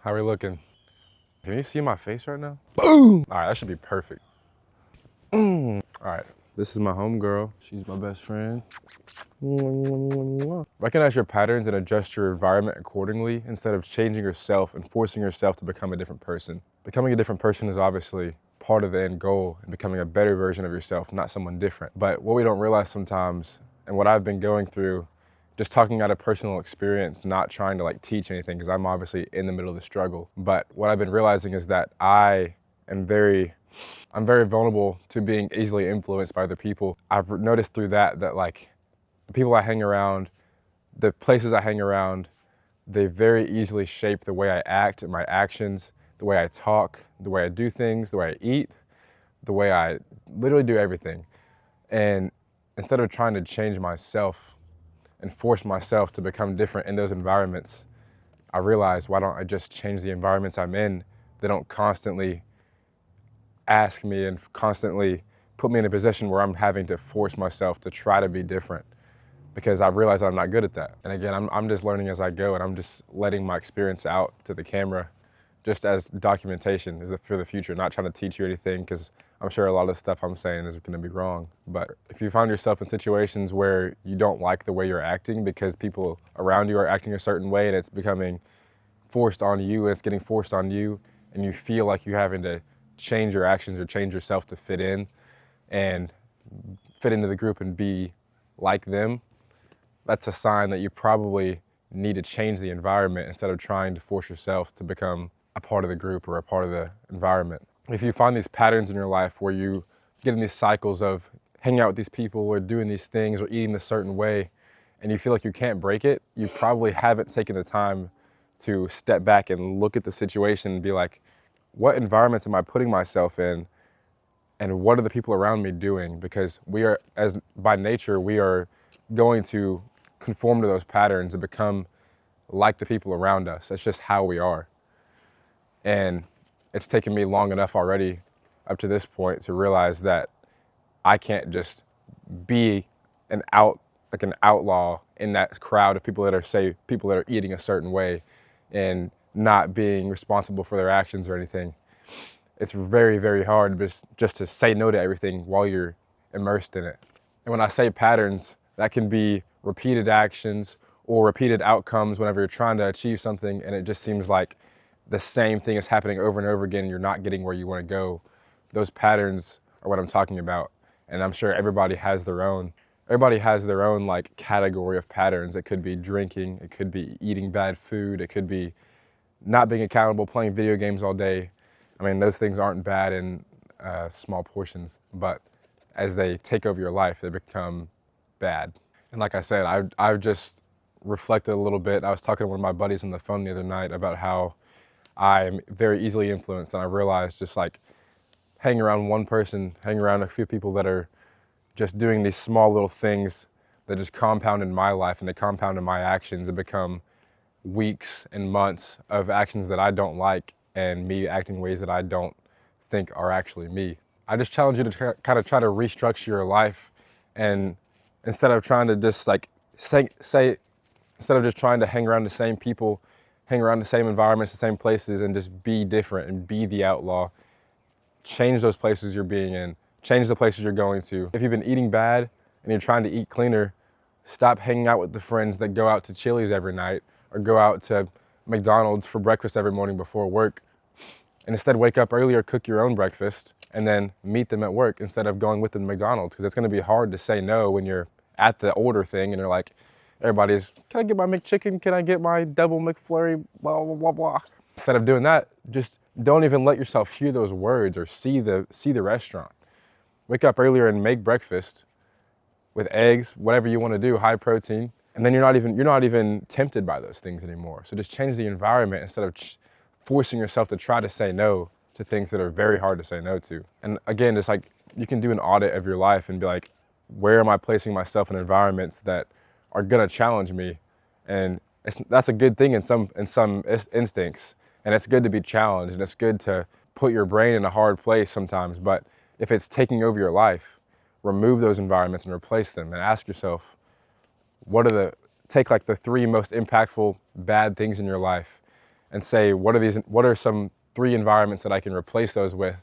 How are we looking? Can you see my face right now? Boom! All right, that should be perfect. All right, this is my homegirl. She's my best friend. Recognize your patterns and adjust your environment accordingly instead of changing yourself and forcing yourself to become a different person. Becoming a different person is obviously part of the end goal and becoming a better version of yourself, not someone different. But what we don't realize sometimes, and what I've been going through, just talking out of personal experience, not trying to like teach anything, because I'm obviously in the middle of the struggle. But what I've been realizing is that I'm very vulnerable to being easily influenced by other people. I've noticed through that like the people I hang around, the places I hang around, they very easily shape the way I act and my actions, the way I talk, the way I do things, the way I eat, the way I literally do everything. And instead of trying to change myself and force myself to become different in those environments, I realized, why don't I just change the environments I'm in? They don't constantly ask me and constantly put me in a position where I'm having to force myself to try to be different, because I realize I'm not good at that. And again, I'm just learning as I go, and I'm just letting my experience out to the camera just as documentation for the future, not trying to teach you anything, because I'm sure a lot of the stuff I'm saying is going to be wrong. But if you find yourself in situations where you don't like the way you're acting because people around you are acting a certain way and it's becoming forced on you and it's getting forced on you, and you feel like you're having to change your actions or change yourself to fit in and fit into the group and be like them, that's a sign that you probably need to change the environment instead of trying to force yourself to become a part of the group or a part of the environment. If you find these patterns in your life where you get in these cycles of hanging out with these people or doing these things or eating a certain way, and you feel like you can't break it, you probably haven't taken the time to step back and look at the situation and be like, what environments am I putting myself in, and what are the people around me doing? Because we are, as by nature, we are going to conform to those patterns and become like the people around us. That's just how we are. And it's taken me long enough already up to this point to realize that I can't just be an outlaw in that crowd of people that are eating a certain way and not being responsible for their actions or anything. It's very, very hard just to say no to everything while you're immersed in it. And when I say patterns, that can be repeated actions or repeated outcomes whenever you're trying to achieve something and it just seems like the same thing is happening over and over again and you're not getting where you want to go. Those patterns are what I'm talking about. And I'm sure everybody has their own like category of patterns. It could be drinking, it could be eating bad food, it could be not being accountable, playing video games all day. I mean, those things aren't bad in small portions, but as they take over your life, they become bad. And like I said, I've just reflected a little bit. I was talking to one of my buddies on the phone the other night about how I'm very easily influenced, and I realized just like hanging around one person, hanging around a few people that are just doing these small little things that just compound in my life and they compound in my actions and become weeks and months of actions that I don't like and me acting ways that I don't think are actually me. I just challenge you to kind of try to restructure your life, and instead of trying to just like instead of just trying to hang around the same people, hang around the same environments, the same places, and just be different and be the outlaw, change those places you're being in, change the places you're going to. If you've been eating bad and you're trying to eat cleaner, stop hanging out with the friends that go out to Chili's every night or go out to McDonald's for breakfast every morning before work, and instead wake up earlier, cook your own breakfast, and then meet them at work instead of going with them to McDonald's, because it's going to be hard to say no when you're at the order thing and you're like, everybody's, can I get my McChicken? Can I get my double McFlurry? Blah, blah, blah, blah. Instead of doing that, just don't even let yourself hear those words or see the restaurant. Wake up earlier and make breakfast with eggs, whatever you want to do, high protein, and then you're not even tempted by those things anymore. So just change the environment instead of forcing yourself to try to say no to things that are very hard to say no to. And again, just like you can do an audit of your life and be like, where am I placing myself in environments that are gonna challenge me? And that's a good thing in some instincts. And it's good to be challenged, and it's good to put your brain in a hard place sometimes. But if it's taking over your life, remove those environments and replace them, and ask yourself, take like the 3 most impactful bad things in your life and say, what are some 3 environments that I can replace those with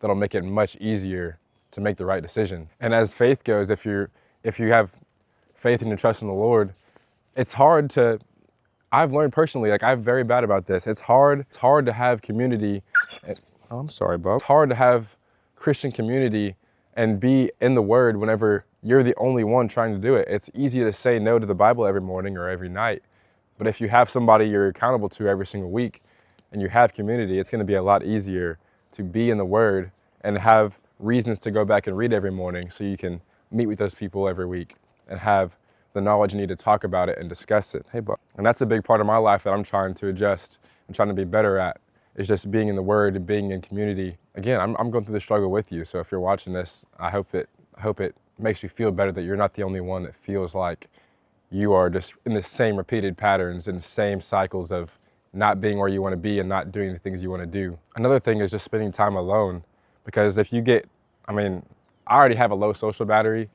that'll make it much easier to make the right decision. And as faith goes, if you have faith and you trust in the Lord, it's hard to, I've learned personally, like I'm very bad about this. It's hard to have community. Oh, I'm sorry, Bob. It's hard to have Christian community and be in the Word whenever you're the only one trying to do it. It's easy to say no to the Bible every morning or every night. But if you have somebody you're accountable to every single week and you have community, it's going to be a lot easier to be in the Word and have reasons to go back and read every morning so you can meet with those people every week and have the knowledge you need to talk about it and discuss it. Hey, Bob. And that's a big part of my life that I'm trying to adjust and trying to be better at, is just being in the Word and being in community. Again, I'm going through the struggle with you, so if you're watching this, I hope it makes you feel better that you're not the only one that feels like you are just in the same repeated patterns and same cycles of not being where you want to be and not doing the things you want to do. Another thing is just spending time alone, because if you get, I already have a low social battery,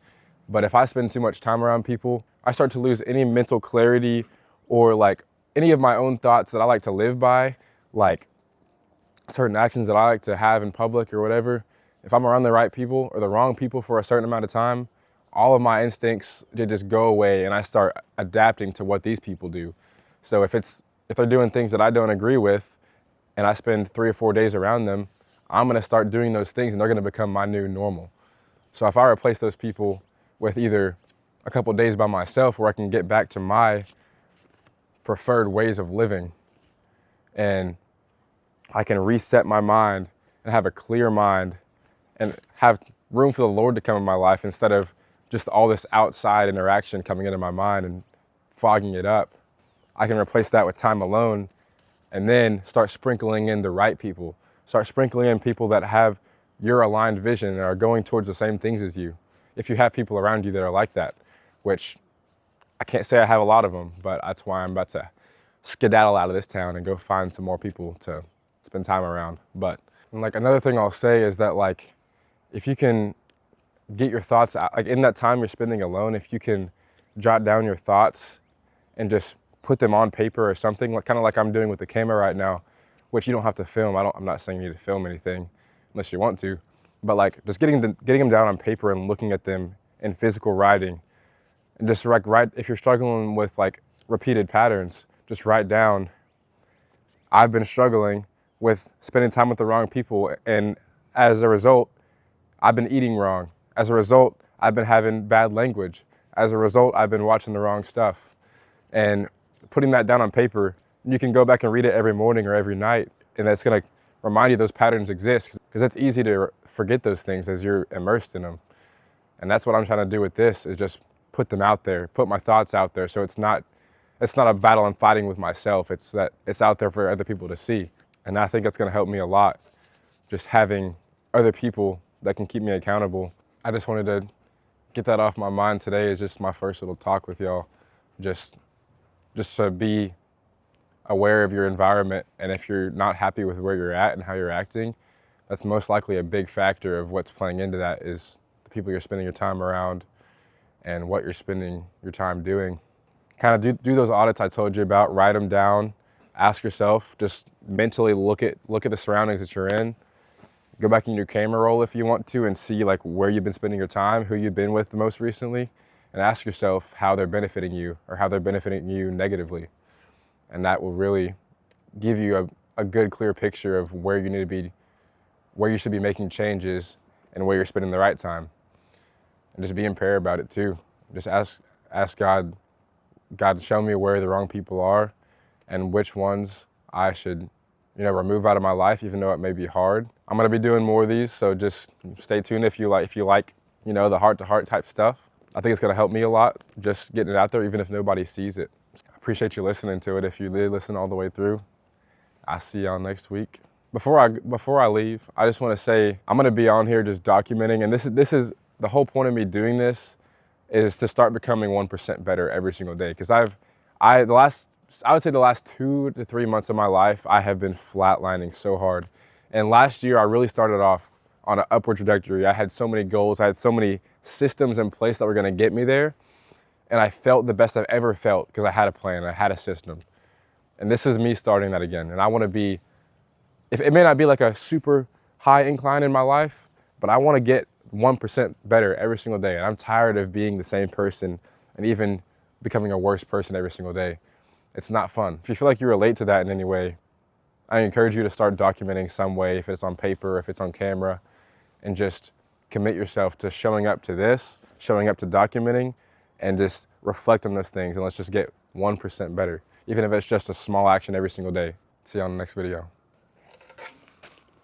but if I spend too much time around people, I start to lose any mental clarity or like any of my own thoughts that I like to live by, like certain actions that I like to have in public or whatever. If I'm around the right people or the wrong people for a certain amount of time, all of my instincts, they just go away and I start adapting to what these people do. So if they're doing things that I don't agree with and I spend 3 or 4 days around them, I'm gonna start doing those things and they're gonna become my new normal. So if I replace those people with either a couple days by myself where I can get back to my preferred ways of living and I can reset my mind and have a clear mind and have room for the Lord to come in my life instead of just all this outside interaction coming into my mind and fogging it up, I can replace that with time alone and then start sprinkling in the right people. Start sprinkling in people that have your aligned vision and are going towards the same things as you. If you have people around you that are like that, which I can't say I have a lot of them, but that's why I'm about to skedaddle out of this town and go find some more people to spend time around. But like another thing I'll say is that like, if you can get your thoughts out, like in that time you're spending alone, if you can jot down your thoughts and just put them on paper or something, like kind of like I'm doing with the camera right now, which you don't have to film. I'm not saying you need to film anything unless you want to, but like just getting them down on paper and looking at them in physical writing, and just like write, if you're struggling with like repeated patterns, just write down, I've been struggling with spending time with the wrong people, and as a result, I've been eating wrong. As a result, I've been having bad language. As a result, I've been watching the wrong stuff. And putting that down on paper, you can go back and read it every morning or every night, and that's gonna remind you those patterns exist, because it's easy to forget those things as you're immersed in them. And that's what I'm trying to do with this, is just put them out there, put my thoughts out there, so it's not a battle I'm fighting with myself, it's that it's out there for other people to see. And I think that's gonna help me a lot, just having other people that can keep me accountable. I just wanted to get that off my mind today. Is just my first little talk with y'all. Just to be aware of your environment, and if you're not happy with where you're at and how you're acting, that's most likely a big factor of what's playing into that, is the people you're spending your time around and what you're spending your time doing. Kind of do those audits I told you about, write them down, ask yourself, just mentally look at the surroundings that you're in. Go back in your camera roll if you want to and see like where you've been spending your time, who you've been with the most recently, and ask yourself how they're benefiting you or how they're benefiting you negatively. And that will really give you a good, clear picture of where you need to be, where you should be making changes and where you're spending the right time. And just be in prayer about it too. Just ask God to show me where the wrong people are and which ones I should, remove out of my life, even though it may be hard. I'm gonna be doing more of these, so just stay tuned if you like, the heart-to-heart type stuff. I think it's gonna help me a lot, just getting it out there, even if nobody sees it. I appreciate you listening to it. If you did listen all the way through, I'll see y'all next week. Before I leave, I just wanna say, I'm gonna be on here just documenting, and this is the whole point of me doing this, is to start becoming 1% better every single day. Because I would say the last 2 to 3 months of my life, I have been flatlining so hard. And last year, I really started off on an upward trajectory. I had so many goals. I had so many systems in place that were gonna get me there. And I felt the best I've ever felt because I had a plan, I had a system. And this is me starting that again. And I want to be, if it may not be like a super high incline in my life, but I want to get 1% better every single day. And I'm tired of being the same person and even becoming a worse person every single day. It's not fun. If you feel like you relate to that in any way, I encourage you to start documenting some way, if it's on paper, if it's on camera, and just commit yourself to showing up to this, showing up to documenting, and just reflect on those things, and let's just get 1% better, even if it's just a small action every single day. See you on the next video.